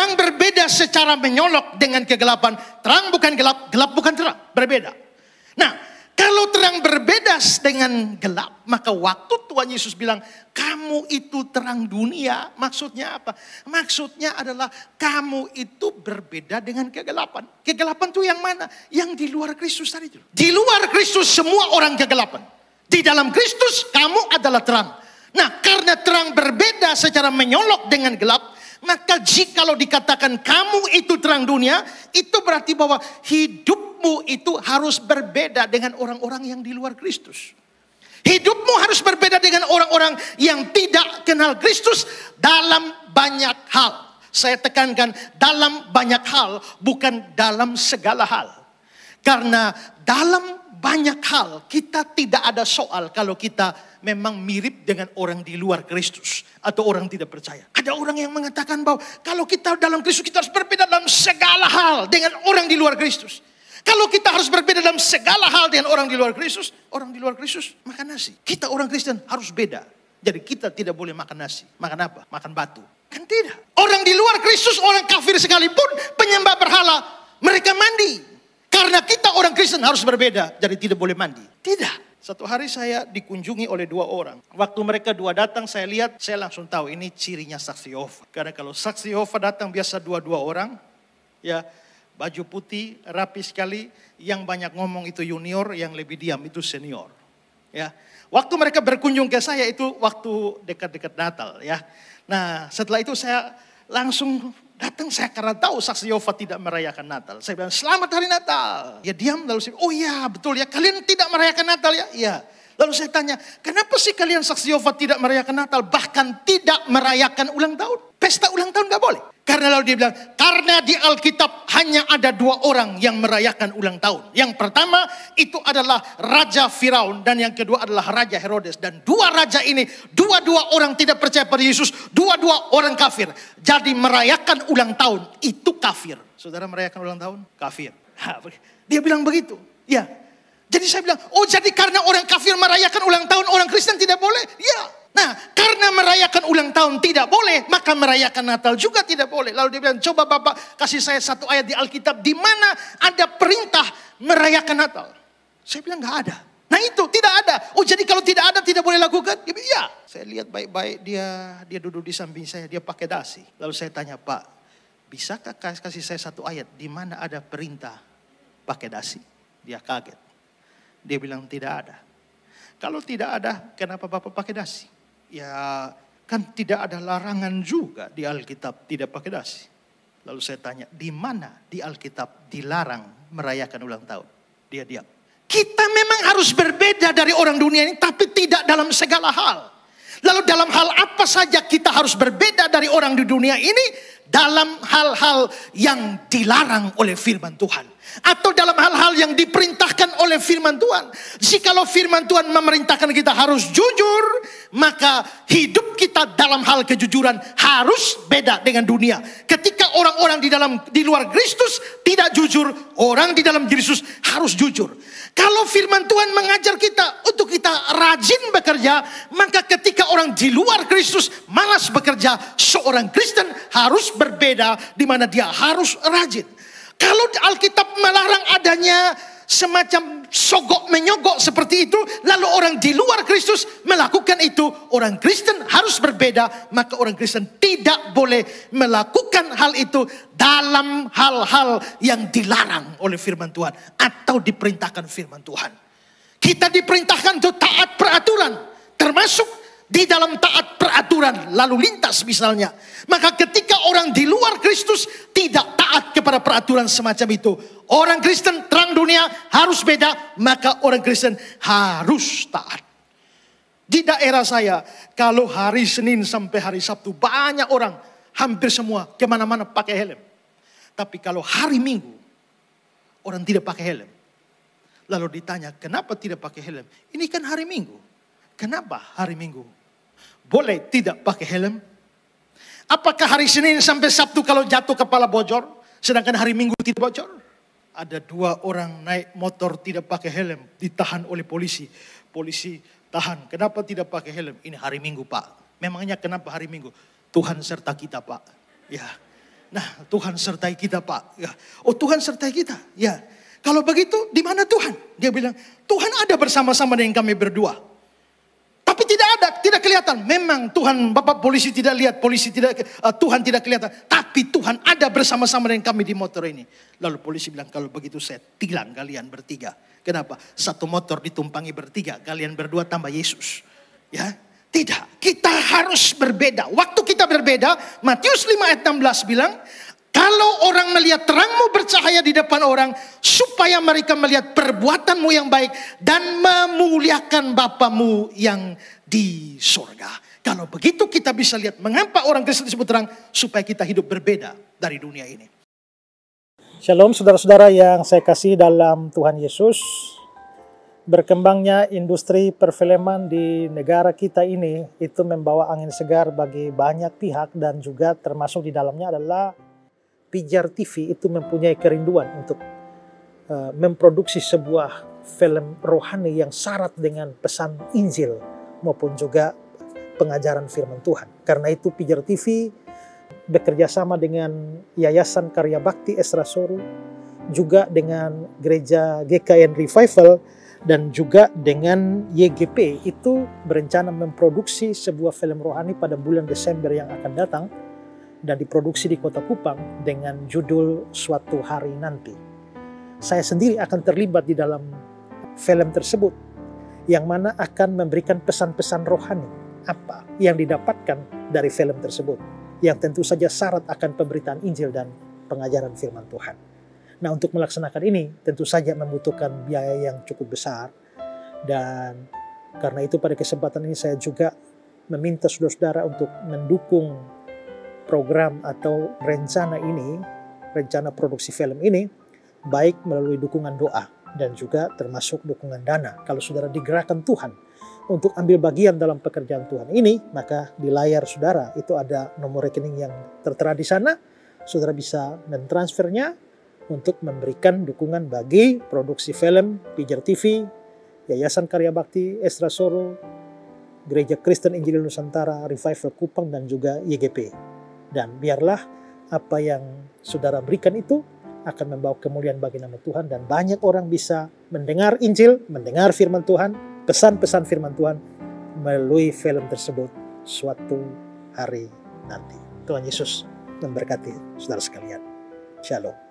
terang berbeda secara menyolok dengan kegelapan. Terang bukan gelap, gelap bukan terang. Berbeda. Nah, kalau terang berbeda dengan gelap, maka waktu Tuhan Yesus bilang, kamu itu terang dunia. Maksudnya apa? Maksudnya adalah kamu itu berbeda dengan kegelapan. Kegelapan itu yang mana? Yang di luar Kristus tadi itu. Di luar Kristus semua orang kegelapan. Di dalam Kristus kamu adalah terang. Nah, karena terang berbeda secara menyolok dengan gelap, maka jikalau dikatakan kamu itu terang dunia, itu berarti bahwa hidupmu itu harus berbeda dengan orang-orang yang di luar Kristus. Hidupmu harus berbeda dengan orang-orang yang tidak kenal Kristus dalam banyak hal. Saya tekankan dalam banyak hal, bukan dalam segala hal. Karena dalam banyak hal kita tidak ada soal kalau kita memang mirip dengan orang di luar Kristus atau orang tidak percaya. Ada orang yang mengatakan bahwa kalau kita dalam Kristus kita harus berbeda dalam segala hal dengan orang di luar Kristus. Kalau kita harus berbeda dalam segala hal dengan orang di luar Kristus makan nasi. Kita orang Kristen harus beda. Jadi kita tidak boleh makan nasi. Makan apa? Makan batu. Kan tidak. Orang di luar Kristus, orang kafir sekalipun, penyembah berhala, mereka mandi. Karena kita orang Kristen harus berbeda, jadi tidak boleh mandi. Tidak. Satu hari saya dikunjungi oleh 2 orang. Waktu mereka 2 datang, saya lihat, saya langsung tahu ini cirinya saksi Yehova. Karena kalau saksi Yehova datang biasa 2 orang, ya baju putih, rapi sekali. Yang banyak ngomong itu junior, yang lebih diam itu senior. Ya, waktu mereka berkunjung ke saya itu waktu dekat-dekat Natal. Ya, nah setelah itu saya langsung datang, saya karena tahu saksi Yehova tidak merayakan Natal. Saya bilang, selamat hari Natal. Ya diam, lalu saya, oh iya betul ya, kalian tidak merayakan Natal ya? Iya. Lalu saya tanya, kenapa sih kalian saksi Yehova tidak merayakan Natal? Bahkan tidak merayakan ulang tahun. Pesta ulang tahun gak boleh. Karena lalu dia bilang, karena di Alkitab hanya ada 2 orang yang merayakan ulang tahun. Yang pertama itu adalah Raja Firaun dan yang kedua adalah Raja Herodes. Dan 2 raja ini, 2 orang tidak percaya pada Yesus, 2 orang kafir. Jadi merayakan ulang tahun itu kafir. Saudara merayakan ulang tahun? Kafir. Dia bilang begitu. Ya. Jadi saya bilang, oh jadi karena orang kafir merayakan ulang tahun, orang Kristen tidak boleh? Ya. Nah, karena merayakan ulang tahun tidak boleh, maka merayakan Natal juga tidak boleh. Lalu dia bilang, coba Bapak kasih saya 1 ayat di Alkitab di mana ada perintah merayakan Natal. Saya bilang gak ada. Nah itu tidak ada. Oh jadi kalau tidak ada tidak boleh lakukan? Dia bilang, ya. Saya lihat baik-baik dia duduk di samping saya, dia pakai dasi. Lalu saya tanya, Pak, bisakah kasih saya 1 ayat di mana ada perintah pakai dasi? Dia kaget. Dia bilang tidak ada. Kalau tidak ada, kenapa Bapak pakai dasi? Ya kan tidak ada larangan juga di Alkitab tidak pakai dasi. Lalu saya tanya, di mana di Alkitab dilarang merayakan ulang tahun? Dia diam. Kita memang harus berbeda dari orang dunia ini, tapi tidak dalam segala hal. Lalu dalam hal apa saja kita harus berbeda dari orang di dunia ini? Dalam hal-hal yang dilarang oleh firman Tuhan. Atau dalam hal-hal yang diperintahkan oleh firman Tuhan. Jikalau firman Tuhan memerintahkan kita harus jujur, maka hidup kita dalam hal kejujuran harus beda dengan dunia. Ketika orang-orang di luar Kristus tidak jujur, orang di dalam Kristus harus jujur. Kalau firman Tuhan mengajar kita untuk kita rajin bekerja, maka ketika orang di luar Kristus malas bekerja, seorang Kristen harus berbeda di mana dia harus rajin. Kalau Alkitab melarang adanya semacam sogok menyogok seperti itu, lalu orang di luar Kristus melakukan itu, orang Kristen harus berbeda, maka orang Kristen tidak boleh melakukan hal itu dalam hal-hal yang dilarang oleh firman Tuhan atau diperintahkan firman Tuhan. Kita diperintahkan untuk taat peraturan, termasuk di dalam taat peraturan lalu lintas misalnya. Maka ketika orang di luar Kristus tidak taat kepada peraturan semacam itu, orang Kristen terang dunia harus beda, maka orang Kristen harus taat. Di daerah saya, kalau hari Senin sampai hari Sabtu banyak orang, hampir semua kemana-mana pakai helm. Tapi kalau hari Minggu, orang tidak pakai helm. Lalu ditanya, kenapa tidak pakai helm? Ini kan hari Minggu. Kenapa hari Minggu boleh tidak pakai helm? Apakah hari Senin sampai Sabtu kalau jatuh kepala bocor, sedangkan hari Minggu tidak bocor? Ada 2 orang naik motor tidak pakai helm, ditahan oleh polisi. Polisi tahan, kenapa tidak pakai helm? Ini hari Minggu Pak. Memangnya kenapa hari Minggu? Tuhan serta kita Pak. Ya, Nah, Tuhan sertai kita, Pak. Ya. Oh, Tuhan sertai kita. Ya. Kalau begitu, di mana Tuhan? Dia bilang, Tuhan ada bersama-sama dengan kami berdua. Tapi tidak kelihatan. Memang Tuhan, Bapak polisi tidak lihat, Tuhan tidak kelihatan. Tapi Tuhan ada bersama-sama dengan kami di motor ini. Lalu polisi bilang, kalau begitu saya tilang kalian bertiga. Kenapa? Satu motor ditumpangi bertiga, kalian berdua tambah Yesus. Ya, tidak. Kita harus berbeda. Waktu kita berbeda, Matius 5 ayat 16 bilang, kalau orang melihat terangmu bercahaya di depan orang, supaya mereka melihat perbuatanmu yang baik dan memuliakan Bapamu yang di surga. Kalau begitu kita bisa lihat mengapa orang Kristen disebut terang, supaya kita hidup berbeda dari dunia ini. Shalom saudara-saudara yang saya kasih dalam Tuhan Yesus. Berkembangnya industri perfilman di negara kita ini itu membawa angin segar bagi banyak pihak, dan juga termasuk di dalamnya adalah Pijar TV itu mempunyai kerinduan untuk memproduksi sebuah film rohani yang syarat dengan pesan Injil maupun juga pengajaran firman Tuhan. Karena itu Pijar TV bekerja sama dengan Yayasan Karya Bakti Esra Soru, juga dengan Gereja GKN Revival, dan juga dengan YGP itu berencana memproduksi sebuah film rohani pada bulan Desember yang akan datang, dan diproduksi di Kota Kupang dengan judul Suatu Hari Nanti. Saya sendiri akan terlibat di dalam film tersebut, yang mana akan memberikan pesan-pesan rohani apa yang didapatkan dari film tersebut, yang tentu saja syarat akan pemberitaan Injil dan pengajaran firman Tuhan. Nah, untuk melaksanakan ini tentu saja membutuhkan biaya yang cukup besar, dan karena itu pada kesempatan ini saya juga meminta saudara-saudara untuk mendukung program atau rencana ini, rencana produksi film ini, baik melalui dukungan doa dan juga termasuk dukungan dana. Kalau saudara digerakkan Tuhan untuk ambil bagian dalam pekerjaan Tuhan ini, maka di layar saudara itu ada nomor rekening yang tertera di sana. Saudara bisa mentransfernya untuk memberikan dukungan bagi produksi film Pijar TV, Yayasan Karya Bakti Esra Soru, Gereja Kristen Injil Nusantara, Revival Kupang, dan juga YGP. Dan biarlah apa yang saudara berikan itu akan membawa kemuliaan bagi nama Tuhan, dan banyak orang bisa mendengar Injil, mendengar firman Tuhan, pesan-pesan firman Tuhan melalui film tersebut Suatu Hari Nanti. Tuhan Yesus memberkati saudara sekalian. Shalom.